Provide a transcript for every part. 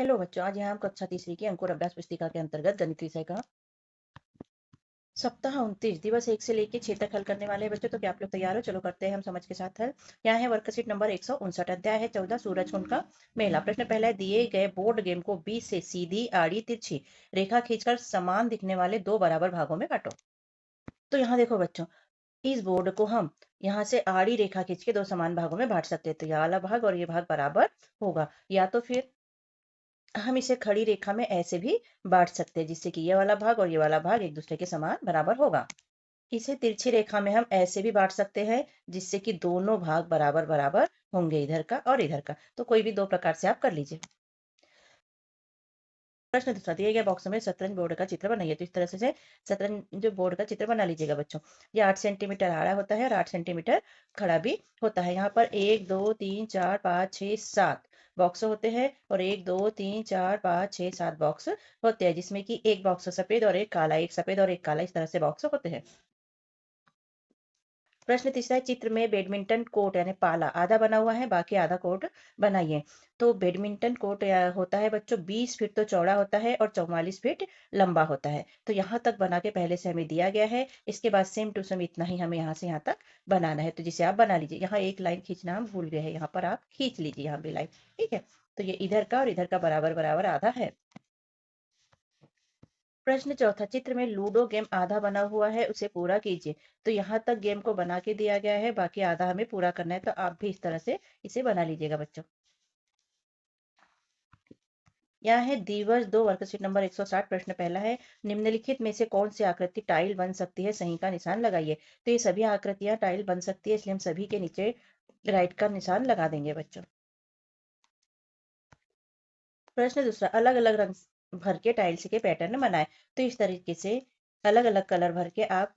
Hello बच्चों, आज यहाँ हम कक्षा तीसरी की अंकुर अभ्यास पुस्तिका के अंतर्गत गणित विषय का सप्ताह 29 दिवस 1 से लेके 6 तक हल करने वाले हैं बच्चों। तो क्या आप लोग तैयार हो? चलो करते हैं हम समझ के साथ हल। यहाँ है वर्कशीट नंबर 159, अध्याय है 14, सूरजकुंड का मेला। प्रश्न पहला है, दिए गए बोर्ड गेम को 20 से सीधी आड़ी तिरछी रेखा खींचकर समान दिखने वाले दो बराबर भागों में काटो। तो यहाँ देखो बच्चों, इस बोर्ड को हम यहाँ से आड़ी रेखा खींच के दो समान भागों में बांट सकते हैं। तो यह वाला भाग और ये भाग बराबर होगा, या तो फिर हम इसे खड़ी रेखा में ऐसे भी बांट सकते हैं, जिससे कि ये वाला भाग और ये वाला भाग एक दूसरे के समान बराबर होगा। इसे तिरछी रेखा में हम ऐसे भी बांट सकते हैं, जिससे कि दोनों भाग बराबर बराबर होंगे, इधर का और इधर का। तो कोई भी दो प्रकार से आप कर लीजिए। प्रश्न दूसरा, दिए गए बॉक्स में शतरंज बोर्ड का चित्र बनाइए। तो इस तरह से शतरंज बोर्ड का चित्र बना लीजिएगा बच्चों। ये 8 सेंटीमीटर आड़ा होता है और 8 सेंटीमीटर खड़ा भी होता है। यहाँ पर 1 2 3 4 5 6 7 बॉक्स होते हैं, और 1 2 3 4 5 6 7 बॉक्स होते हैं, जिसमें कि एक बॉक्स सफेद और एक काला, एक सफेद और एक काला, इस तरह से बॉक्स होते हैं। प्रश्न तीसरा है, चित्र में बैडमिंटन कोर्ट यानी पाला आधा बना हुआ है, बाकी आधा कोर्ट बनाइए। तो बैडमिंटन कोर्ट होता है बच्चों 20 फीट तो चौड़ा होता है और 44 फीट लंबा होता है। तो यहाँ तक बना के पहले से हमें दिया गया है। इसके बाद सेम टू सेम इतना ही हमें यहाँ से यहाँ तक बनाना है। तो जिसे आप बना लीजिए। यहाँ एक लाइन खींचना हम भूल गए हैं, यहाँ पर आप खींच लीजिए यहाँ भी लाइन। ठीक है, तो ये इधर का और इधर का बराबर बराबर आधा है। प्रश्न चौथा, चित्र में लूडो गेम आधा बना हुआ है, उसे पूरा कीजिए। तो यहाँ तक गेम को बना के दिया गया है, बाकी आधा हमें पूरा करना है। तो आप भी इस तरह से इसे बना लीजिएगा बच्चों। यहाँ है दिवस 2 वर्कशीट नंबर 160। प्रश्न पहला है, निम्नलिखित में से कौन सी आकृति टाइल बन सकती है? सही का निशान लगाइए। तो ये सभी आकृतियां टाइल बन सकती है, इसलिए हम सभी के नीचे राइट का निशान लगा देंगे बच्चों। प्रश्न दूसरा, अलग अलग रंग भर के टाइल्स के पैटर्न बनाए। तो इस तरीके से अलग अलग कलर भर के आप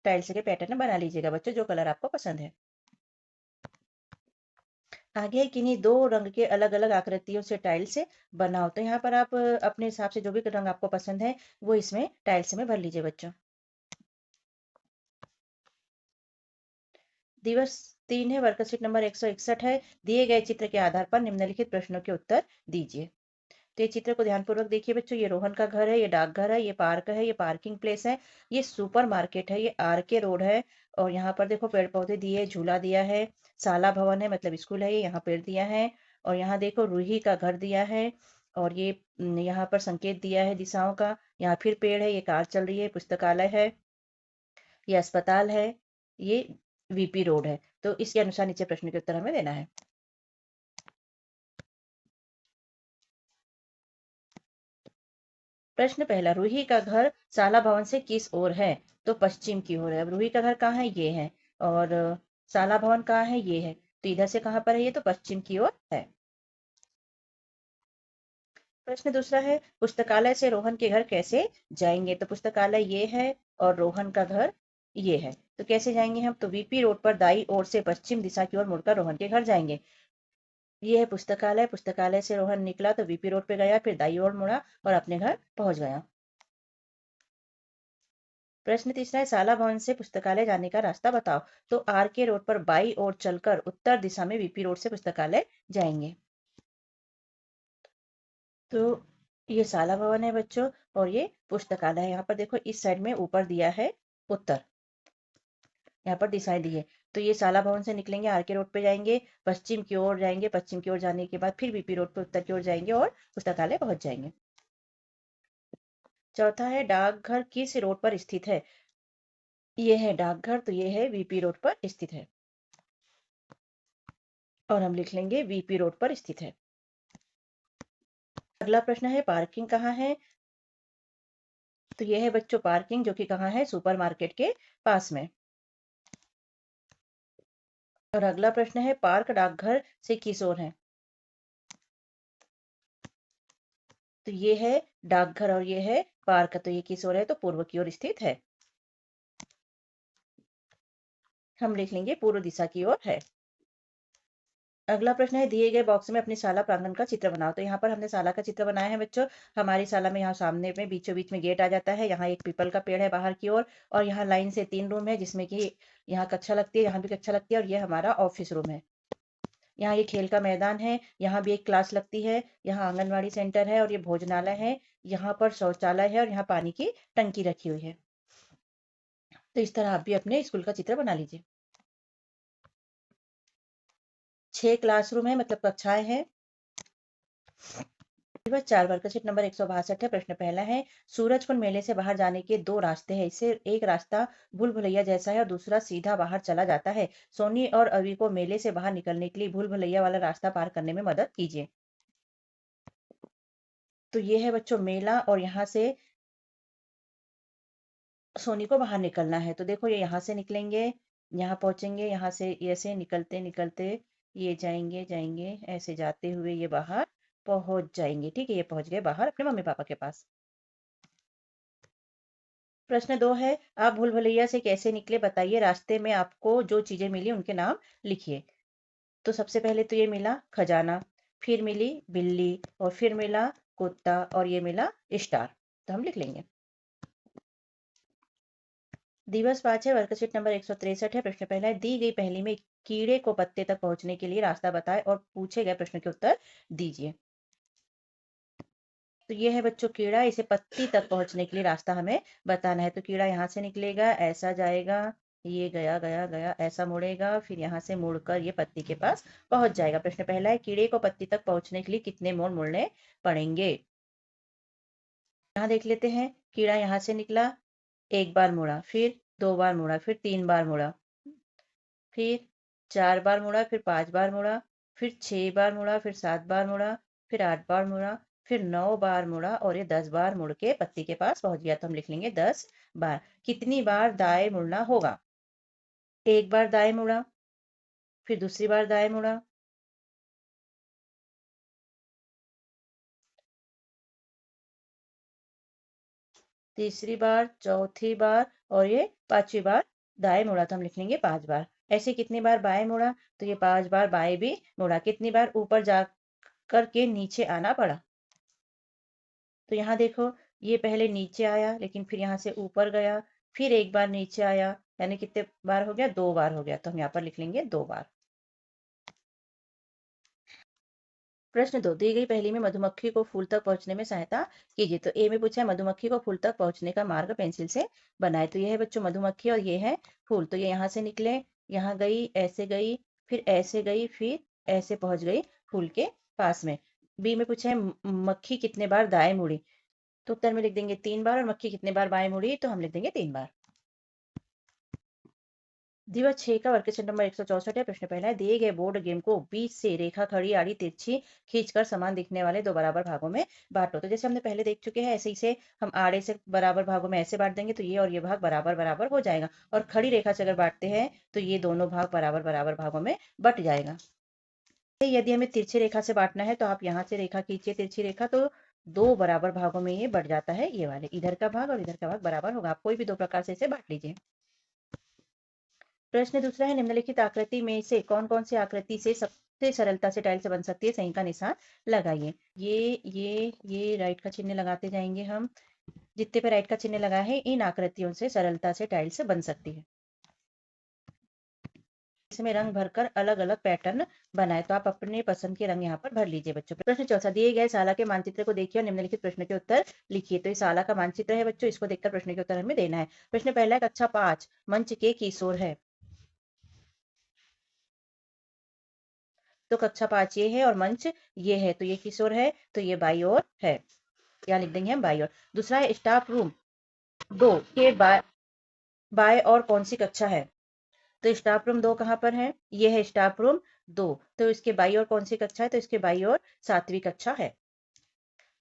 टाइल्स के पैटर्न बना लीजिएगा बच्चों, जो कलर आपको पसंद है। आगे किन्हीं दो रंग के अलग अलग आकृतियों से टाइल से बनाओ। तो यहाँ पर आप अपने हिसाब से जो भी रंग आपको पसंद है वो इसमें टाइल्स में भर लीजिए बच्चों। दिवस 3 है, वर्कशीट नंबर 161 है। दिए गए चित्र के आधार पर निम्नलिखित प्रश्नों के उत्तर दीजिए। तो ये चित्र को ध्यानपूर्वक देखिए बच्चों। ये रोहन का घर है, ये डाकघर है, ये पार्क है, ये पार्किंग प्लेस है, ये सुपर मार्केट है, ये आर के रोड है। और यहाँ पर देखो पेड़ पौधे दिए, झूला दिया है, शाला भवन है मतलब स्कूल है, ये यहाँ पेड़ दिया है। और यहाँ देखो रूही का घर दिया है। और ये यहाँ पर संकेत दिया है दिशाओं का। यहाँ फिर पेड़ है, ये कार चल रही है, पुस्तकालय है, ये अस्पताल है, ये वीपी रोड है। तो इसके अनुसार नीचे प्रश्न के उत्तर हमें देना है। प्रश्न पहला, रूही का घर शाला भवन से किस ओर है? तो पश्चिम की ओर है। अब रूही का घर कहाँ है? ये है। और शाला भवन कहाँ है? ये है। तो इधर से कहाँ पर है? ये तो पश्चिम की ओर है। प्रश्न दूसरा है, पुस्तकालय से रोहन के घर कैसे जाएंगे? तो पुस्तकालय ये है और रोहन का घर ये है। तो कैसे जाएंगे हम? तो वीपी रोड पर दाई ओर से पश्चिम दिशा की ओर मुड़कर रोहन के घर जाएंगे। ये है पुस्तकालय। पुस्तकालय से रोहन निकला तो वीपी रोड पे गया, फिर दाई ओर मुड़ा और अपने घर पहुंच गया। प्रश्न तीसरा है, शाला भवन से पुस्तकालय जाने का रास्ता बताओ। तो आर के रोड पर बाई ओर चलकर उत्तर दिशा में वीपी रोड से पुस्तकालय जाएंगे। तो ये शाला भवन है बच्चों, और ये पुस्तकालय है। यहाँ पर देखो इस साइड में ऊपर दिया है उत्तर, यहाँ पर दिशाएं दी है। तो ये शाला भवन से निकलेंगे, आर के रोड पे जाएंगे, पश्चिम की ओर जाएंगे, पश्चिम की ओर जाने के बाद फिर वीपी रोड पे उत्तर की ओर जाएंगे और पुस्तकालय पहुंच जाएंगे। चौथा है, डाकघर किस रोड पर स्थित है? ये है डाकघर, तो ये है वीपी रोड पर स्थित है। और हम लिख लेंगे वीपी रोड पर स्थित है। अगला प्रश्न है, पार्किंग कहाँ है? तो ये है बच्चों पार्किंग, जो कि कहाँ है? सुपरमार्केट के पास में। और अगला प्रश्न है, पार्क डाकघर से किस ओर है? तो ये है डाकघर और ये है पार्क, तो ये किस ओर है? तो पूर्व की ओर स्थित है। हम लिख लेंगे पूर्व दिशा की ओर है। अगला प्रश्न है, दिए गए बॉक्स में अपनी शाला प्रांगण का चित्र बनाओ। तो यहाँ पर हमने शाला का चित्र बनाया है बच्चों। हमारी शाला में यहाँ सामने में बीचों बीच में गेट आ जाता है, यहाँ एक पीपल का पेड़ है बाहर की ओर, और यहाँ लाइन से 3 रूम है, जिसमें कि यहाँ कक्षा लगती है, यहाँ भी कक्षा लगती है, और ये हमारा ऑफिस रूम है। यहाँ ये खेल का मैदान है, यहाँ भी एक क्लास लगती है, यहाँ आंगनवाड़ी सेंटर है और ये भोजनालय है, यहाँ पर शौचालय है और यहाँ पानी की टंकी रखी हुई है। तो इस तरह आप भी अपने स्कूल का चित्र बना लीजिए। 6 क्लासरूम है, मतलब कक्षाएं हैं। बस 4 वर्कशीट नंबर 162 है। प्रश्न पहला है, सूरजकुंड मेले से बाहर जाने के 2 रास्ते हैं। इससे एक रास्ता भूल भुलैया जैसा है और दूसरा सीधा बाहर चला जाता है। सोनी और अवी को मेले से बाहर निकलने के लिए भूल भुलैया वाला रास्ता पार करने में मदद कीजिए। तो ये है बच्चों मेला और यहाँ से सोनी को बाहर निकलना है। तो देखो ये यहाँ से निकलेंगे, यहाँ पहुंचेंगे, यहाँ से ऐसे निकलते निकलते ये जाएंगे जाएंगे, ऐसे जाते हुए ये बाहर पहुंच जाएंगे। ठीक है, ये पहुंच गए बाहर अपने मम्मी पापा के पास। प्रश्न 2 है, आप भूल भुलैया से कैसे निकले बताइए। रास्ते में आपको जो चीजें मिली उनके नाम लिखिए। तो सबसे पहले तो ये मिला खजाना, फिर मिली बिल्ली और फिर मिला कुत्ता और ये मिला स्टार। तो हम लिख लेंगे। दिवस 5 है, वर्कशीट नंबर 163 है। प्रश्न पहला है, दी गई पहेली में कीड़े को पत्ते तक पहुंचने के लिए रास्ता बताएं और पूछे गए प्रश्न के उत्तर दीजिए। तो ये है बच्चों कीड़ा, इसे पत्ती तक पहुंचने के लिए रास्ता हमें बताना है। तो कीड़ा यहाँ से निकलेगा, ऐसा जाएगा, ये गया गया गया, ऐसा मुड़ेगा, फिर यहाँ से मुड़कर ये पत्ती के पास पहुंच जाएगा। प्रश्न पहला है, कीड़े को पत्ती तक पहुंचने के लिए कितने मोड़ मुड़ने पड़ेंगे। यहाँ देख लेते हैं, कीड़ा यहाँ से निकला, एक बार मुड़ा, फिर 2 बार मुड़ा, फिर 3 बार मुड़ा, फिर 4 बार मुड़ा, फिर 5 बार मुड़ा, फिर 6 बार मुड़ा, फिर 7 बार मुड़ा, फिर 8 बार मुड़ा, फिर 9 बार मुड़ा और ये 10 बार मुड़ के पत्ती के पास पहुंच गया। तो हम लिख लेंगे 10 बार। कितनी बार दाएं मुड़ना होगा। एक बार दाएं मुड़ा, फिर दूसरी बार दाएं मुड़ा, तीसरी बार, चौथी बार और ये पांचवी बार दाएं मुड़ा। तो हम लिख लेंगे 5 बार। ऐसे कितनी बार बाएं मुड़ा, तो ये 5 बार बाएं भी मुड़ा। कितनी बार ऊपर जा करके नीचे आना पड़ा। तो यहाँ देखो, ये पहले नीचे आया लेकिन फिर यहाँ से ऊपर गया, फिर एक बार नीचे आया, यानी कितने बार हो गया, 2 बार हो गया। तो हम यहाँ पर लिख लेंगे 2 बार। प्रश्न 2, दी गई पहेली में मधुमक्खी को फूल तक पहुंचने में सहायता कीजिए। तो ए में पूछा है, मधुमक्खी को फूल तक पहुंचने का मार्ग पेंसिल से बनाए। तो ये है बच्चों मधुमक्खी और ये है फूल। तो ये यहाँ से निकले, यहाँ गई, फिर ऐसे गई, फिर ऐसे पहुंच गई फूल के पास में। बी में पूछा है, मक्खी कितने बार दाएं मुड़ी। तो उत्तर में लिख देंगे 3 बार। और मक्खी कितने बार बाएं मुड़ी, तो हम लिख देंगे 3 बार। दिवस 6 का वर्कशीट नंबर 164 है। प्रश्न पहला है, दिए गए बोर्ड गेम को बीच से रेखा खड़ी आड़ी तिरछी खींचकर समान दिखने वाले 2 बराबर भागों में बांटो। तो जैसे हमने पहले देख चुके हैं, ऐसे ही से हम आड़े से बराबर भागों में ऐसे बांट देंगे तो ये और ये भाग बराबर बराबर हो जाएगा। और खड़ी रेखा से अगर बांटते हैं तो ये दोनों भाग बराबर बराबर भागों में बट जाएगा। यदि हमें तिरछी रेखा से बांटना है तो आप यहाँ से रेखा खींचिए, तिरछी रेखा, तो 2 बराबर भागों में ये बट जाता है। ये वाले इधर का भाग और इधर का भाग बराबर होगा। आप कोई भी 2 प्रकार से इसे बांट लीजिए। प्रश्न दूसरा है, निम्नलिखित आकृति में से कौन कौन सी आकृति से सबसे सरलता से टाइल से बन सकती है। सही का निशान लगाइए। ये राइट का चिन्ह लगाते जाएंगे हम। जितने पे राइट का चिन्ह लगा है, इन आकृतियों से सरलता से टाइल से बन सकती है। इसमें रंग भरकर अलग अलग पैटर्न बनाए। तो आप अपने पसंद के रंग यहाँ पर भर लीजिए बच्चों। प्रश्न चौथा, दिए गए शाला के मानचित्र को देखिए और निम्नलिखित प्रश्न के उत्तर लिखिए। तो ये शाला का मानचित्र है बच्चों, इसको देखकर प्रश्न के उत्तर हमें देना है। प्रश्न पहला है, कक्षा 5 मंच के किशोर है। तो कक्षा 5 ये है और मंच ये है, तो ये किशोर है, तो ये बाई ओर है। यहाँ लिख देंगे हम बाई ओर। दूसरा है, स्टाफ रूम 2 के बाय और कौन सी कक्षा है। तो स्टाफ रूम 2 कहाँ पर है, ये है स्टाफ रूम 2। तो इसके बाई ओर कौन सी कक्षा है, तो इसके बाई ओर 7वीं कक्षा है।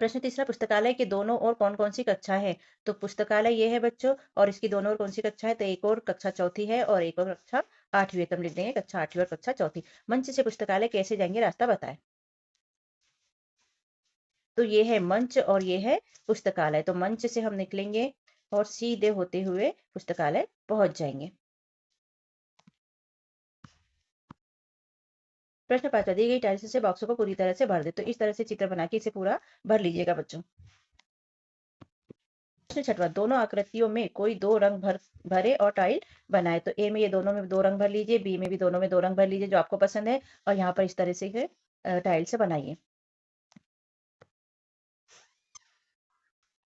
प्रश्न तीसरा, पुस्तकालय के दोनों ओर कौन कौन सी कक्षा है। तो पुस्तकालय ये है बच्चों और इसकी दोनों ओर कौन सी कक्षा है, तो एक और कक्षा चौथी है और एक और कक्षा 8वीं है। तो हम लिख देंगे कक्षा 8वीं और कक्षा चौथी। मंच से पुस्तकालय कैसे जाएंगे, रास्ता बताएं। तो ये है मंच और ये है पुस्तकालय। तो मंच से हम निकलेंगे और सीधे होते हुए पुस्तकालय पहुंच जाएंगे। प्रश्न 5, दी गई टाइल्स से बॉक्सों को पूरी तरह से भर दे। तो इस तरह से चित्र बना के इसे पूरा भर लीजिएगा बच्चों। प्रश्न छठवां, दोनों आकृतियों में कोई दो रंग भरे और टाइल बनाए। तो ए में ये दोनों में दो रंग भर लीजिए, बी में भी दोनों में दो रंग भर लीजिए जो आपको पसंद है, और यहाँ पर इस तरह से टाइल से बनाइए।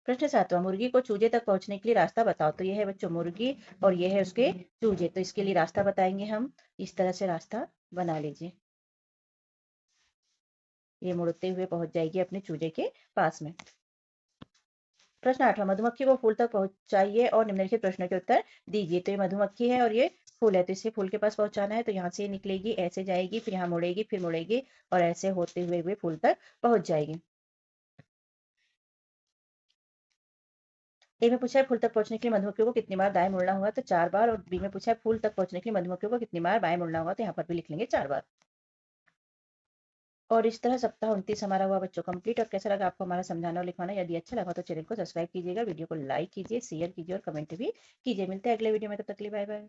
प्रश्न सातवां, मुर्गी को चूजे तक पहुंचने के लिए रास्ता बताओ। तो ये है बच्चों मुर्गी और ये है उसके चूजे। तो इसके लिए रास्ता बताएंगे हम, इस तरह से रास्ता बना लीजिए। ये मुड़ते हुए पहुंच जाएगी अपने चूजे के पास में। प्रश्न आठवां, मधुमक्खी को फूल तक पहुंचाइए और निम्नलिखित प्रश्नों के उत्तर दीजिए। तो ये मधुमक्खी है और ये फूल है, तो इसे फूल के पास पहुंचाना है। तो यहाँ से निकलेगी, ऐसे जाएगी, फिर यहाँ मुड़ेगी, फिर मुड़ेगी और ऐसे होते हुए हुए फूल तक पहुंच जाएगी। ए में पूछा है फूल तक पहुंचने के लिए मधुमक्खियों को कितनी बार दाएं मुड़ना होगा, तो 4 बार। और बी में पूछा है फूल तक पहुंचने के लिए मधुमक्खियों को कितनी बार बाएं मुड़ना होगा, तो यहाँ पर भी लिख लेंगे 4 बार। और इस तरह सप्ताह 29 हमारा हुआ बच्चों कंप्लीट। और कैसा लगा आपको हमारा समझाना और लिखवाना? यदि अच्छा लगा तो चैनल को सब्सक्राइब कीजिएगा, वीडियो को लाइक कीजिए, शेयर कीजिए और कमेंट भी कीजिए। मिलते हैं अगले वीडियो में, तब तक के लिए बाय बाय।